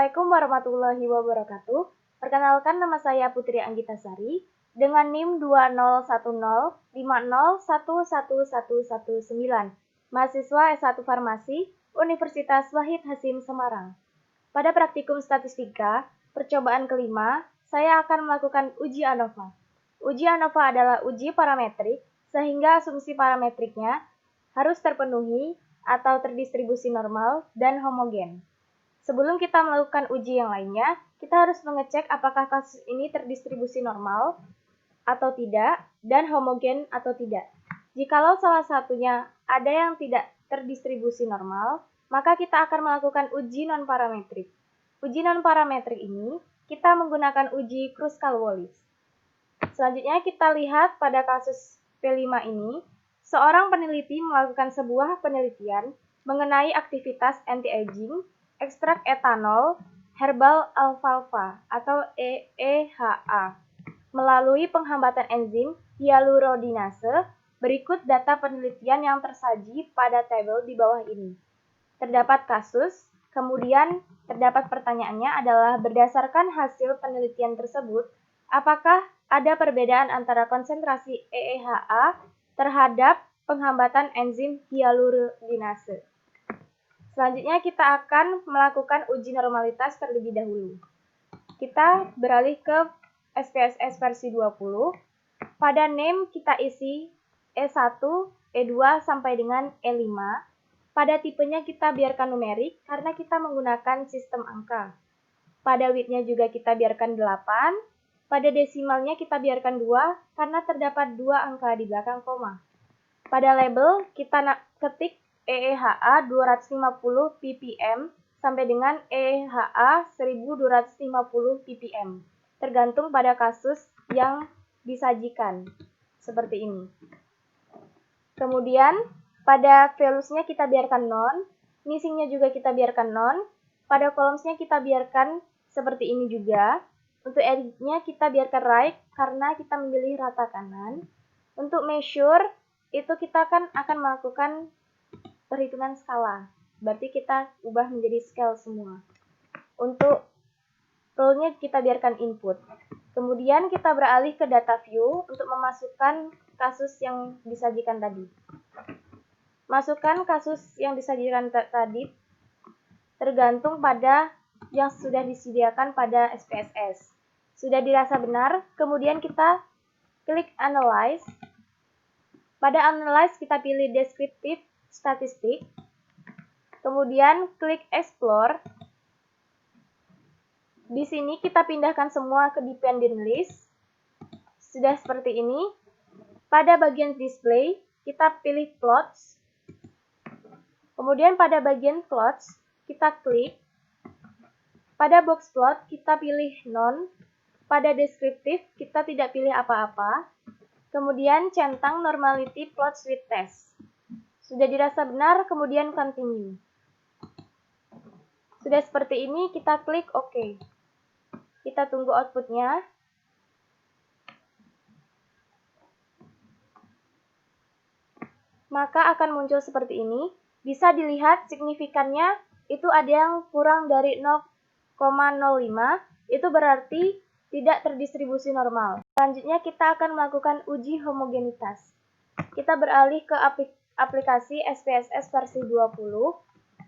Assalamualaikum warahmatullahi wabarakatuh. Perkenalkan, nama saya Putri Anggitasari dengan NIM 201050111119, mahasiswa S1 Farmasi, Universitas Wahid Hasim Semarang. Pada praktikum statistika, percobaan kelima, saya akan melakukan uji ANOVA. Uji ANOVA adalah uji parametrik, sehingga asumsi parametriknya harus terpenuhi atau terdistribusi normal dan homogen. Sebelum kita melakukan uji yang lainnya, kita harus mengecek apakah kasus ini terdistribusi normal atau tidak, dan homogen atau tidak. Jikalau salah satunya ada yang tidak terdistribusi normal, maka kita akan melakukan uji non-parametrik. Uji non-parametrik ini, kita menggunakan uji Kruskal-Wallis. Selanjutnya kita lihat pada kasus P5 ini, seorang peneliti melakukan sebuah penelitian mengenai aktivitas anti-aging, ekstrak etanol herbal alfalfa atau EHA melalui penghambatan enzim hyalurodinase. Berikut data penelitian yang tersaji pada tabel di bawah ini. Terdapat kasus, kemudian terdapat pertanyaannya adalah berdasarkan hasil penelitian tersebut, apakah ada perbedaan antara konsentrasi EHA terhadap penghambatan enzim hyalurodinase. Selanjutnya kita akan melakukan uji normalitas terlebih dahulu. Kita beralih ke SPSS versi 20. Pada name kita isi E1, E2 sampai dengan E5. Pada tipenya kita biarkan numerik karena kita menggunakan sistem angka. Pada width-nya juga kita biarkan 8. Pada desimalnya kita biarkan 2 karena terdapat 2 angka di belakang koma. Pada label kita ketik EEHA 250 ppm sampai dengan EEHA 1250 ppm, tergantung pada kasus yang disajikan, seperti ini. Kemudian, pada values-nya kita biarkan non, missing-nya juga kita biarkan non, pada columns-nya kita biarkan seperti ini juga. Untuk edit-nya kita biarkan right, karena kita memilih rata kanan. Untuk measure, itu kita akan melakukan perhitungan skala, berarti kita ubah menjadi scale semua. Untuk rule-nya kita biarkan input. Kemudian kita beralih ke data view untuk memasukkan kasus yang disajikan tadi. Masukkan kasus yang disajikan tadi tergantung pada yang sudah disediakan pada SPSS. Sudah dirasa benar, kemudian kita klik analyze. Pada analyze kita pilih descriptive statistik, kemudian klik explore. Di sini kita pindahkan semua ke dependent list. Sudah seperti ini. Pada bagian display kita pilih plots. Kemudian pada bagian plots kita klik. Pada box plot kita pilih none. Pada descriptive kita tidak pilih apa-apa. Kemudian centang normality plots with test. Sudah dirasa benar, kemudian continue. Sudah seperti ini, kita klik OK. Kita tunggu outputnya. Maka akan muncul seperti ini. Bisa dilihat signifikannya itu ada yang kurang dari 0,05. Itu berarti tidak terdistribusi normal. Selanjutnya kita akan melakukan uji homogenitas. Kita beralih ke aplikasi SPSS versi 20.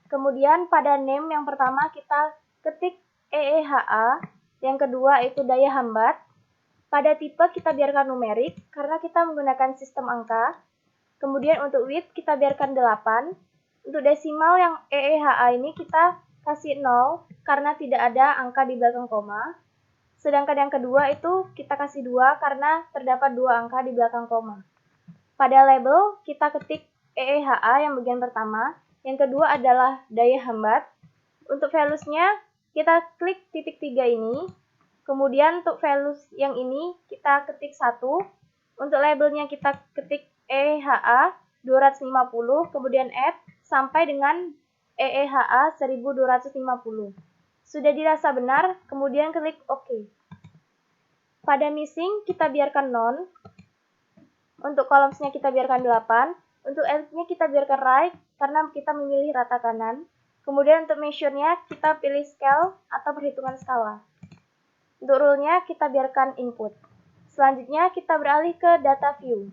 Kemudian pada name yang pertama kita ketik EEHA, yang kedua itu daya hambat. Pada tipe kita biarkan numerik karena kita menggunakan sistem angka. Kemudian untuk width kita biarkan 8. Untuk desimal yang EEHA ini kita kasih 0 karena tidak ada angka di belakang koma. Sedangkan yang kedua itu kita kasih 2 karena terdapat 2 angka di belakang koma. Pada label kita ketik EEHA yang bagian pertama, yang kedua adalah daya hambat. Untuk values-nya kita klik titik 3 ini, kemudian untuk values yang ini kita ketik 1, untuk labelnya kita ketik EEHA 250, kemudian add sampai dengan EEHA 1250. Sudah dirasa benar, kemudian klik OK. Pada missing kita biarkan non. Untuk columns-nya kita biarkan 8. Untuk edit-nya kita biarkan right, karena kita memilih rata kanan. Kemudian untuk measure-nya kita pilih scale atau perhitungan skala. Untuk rule-nya kita biarkan input. Selanjutnya kita beralih ke data view.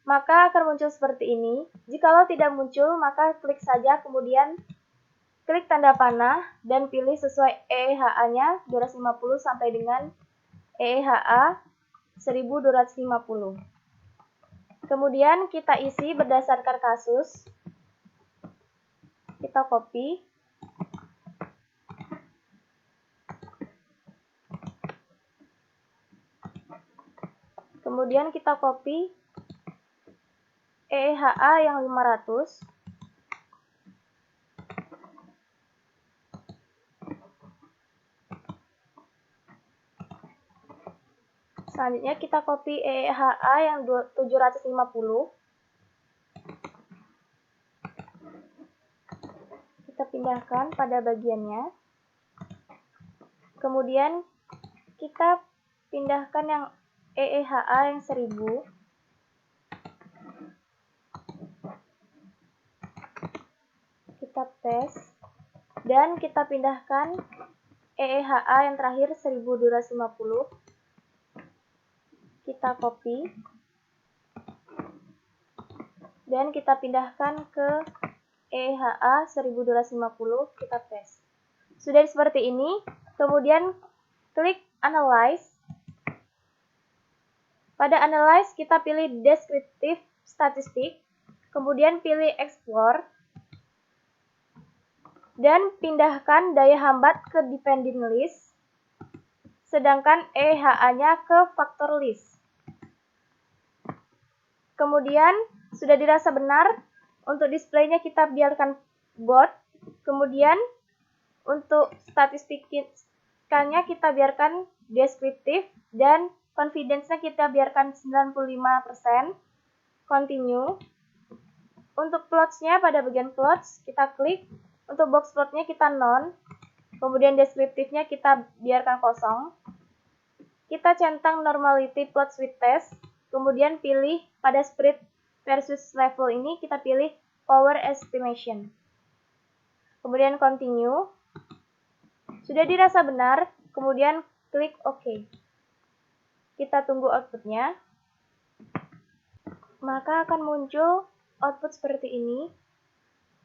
Maka akan muncul seperti ini. Jikalau tidak muncul, maka klik saja kemudian klik tanda panah dan pilih sesuai EEHA-nya 250 sampai dengan EEHA 1250. Kemudian kita isi berdasarkan kasus. Kita copy. Kemudian kita copy EEHA yang 500. Selanjutnya kita copy EEHA yang 750. Kita pindahkan pada bagiannya. Kemudian kita pindahkan yang EEHA yang 1000. Kita paste. Dan kita pindahkan EEHA yang terakhir 1250. Kita copy. Dan kita pindahkan ke EEHA 1250. Kita paste. Sudah seperti ini. Kemudian klik Analyze. Pada Analyze kita pilih Descriptive Statistic, kemudian pilih Explore, dan pindahkan daya hambat ke Dependent List, sedangkan EHA-nya ke Factor List. Kemudian sudah dirasa benar, untuk displaynya kita biarkan bold, kemudian untuk statistikanya kita biarkan deskriptif, dan confidence-nya kita biarkan 95%. Continue. Untuk plots-nya pada bagian plots kita klik. Untuk box plot-nya kita none. Kemudian deskriptifnya kita biarkan kosong. Kita centang normality plots with test. Kemudian pilih pada spread versus level ini kita pilih power estimation. Kemudian continue. Sudah dirasa benar, kemudian klik OK. Kita tunggu outputnya. Maka akan muncul output seperti ini.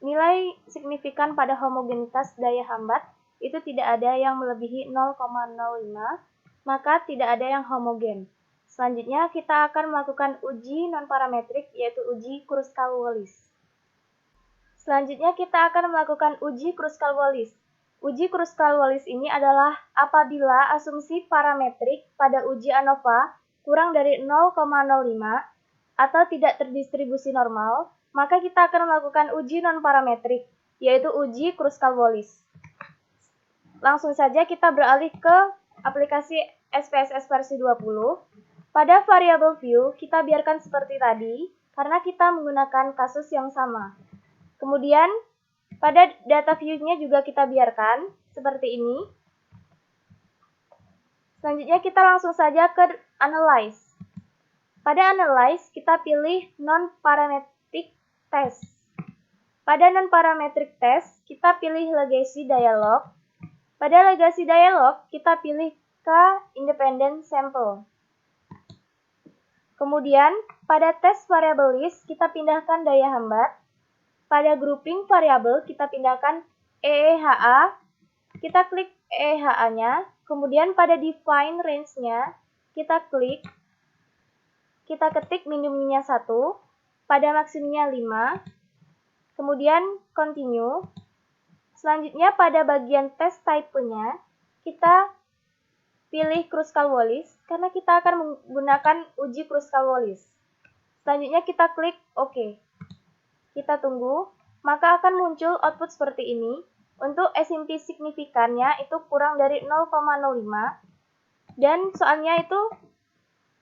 Nilai signifikan pada homogenitas daya hambat itu tidak ada yang melebihi 0,05, maka tidak ada yang homogen. Selanjutnya kita akan melakukan uji non-parametrik, yaitu uji Kruskal-Wallis. Selanjutnya kita akan melakukan uji Kruskal-Wallis. Uji Kruskal-Wallis ini adalah apabila asumsi parametrik pada uji ANOVA kurang dari 0,05 atau tidak terdistribusi normal, maka kita akan melakukan uji non-parametrik, yaitu uji Kruskal-Wallis. Langsung saja kita beralih ke aplikasi SPSS versi 20. Pada variable view, kita biarkan seperti tadi, karena kita menggunakan kasus yang sama. Kemudian, pada data view-nya juga kita biarkan seperti ini. Selanjutnya kita langsung saja ke Analyze. Pada Analyze, kita pilih Non-Parametric Test. Pada Non-Parametric Test, kita pilih Legacy Dialog. Pada Legacy Dialog, kita pilih ke Independent Sample. Kemudian, pada Test Variable List, kita pindahkan daya hambat. Pada grouping variabel kita pindahkan EEHA, kita klik EEHA-nya, kemudian pada define range-nya kita klik, kita ketik minimumnya 1, pada maksimumnya 5, kemudian continue. Selanjutnya pada bagian test type-nya kita pilih Kruskal-Wallis karena kita akan menggunakan uji Kruskal-Wallis. Selanjutnya kita klik OK. Kita tunggu, maka akan muncul output seperti ini. Untuk SMP signifikannya itu kurang dari 0,05 dan soalnya itu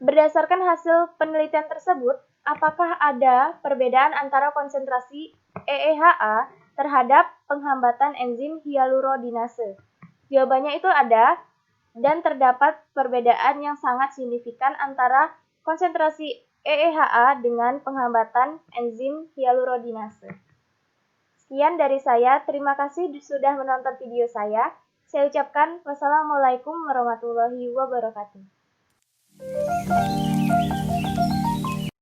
berdasarkan hasil penelitian tersebut, apakah ada perbedaan antara konsentrasi EEHA terhadap penghambatan enzim hyalurodinase? Jawabannya itu ada dan terdapat perbedaan yang sangat signifikan antara konsentrasi EEHA dengan penghambatan enzim hyalurodinase. Sekian dari saya, terima kasih sudah menonton video saya. Saya ucapkan wassalamualaikum warahmatullahi wabarakatuh.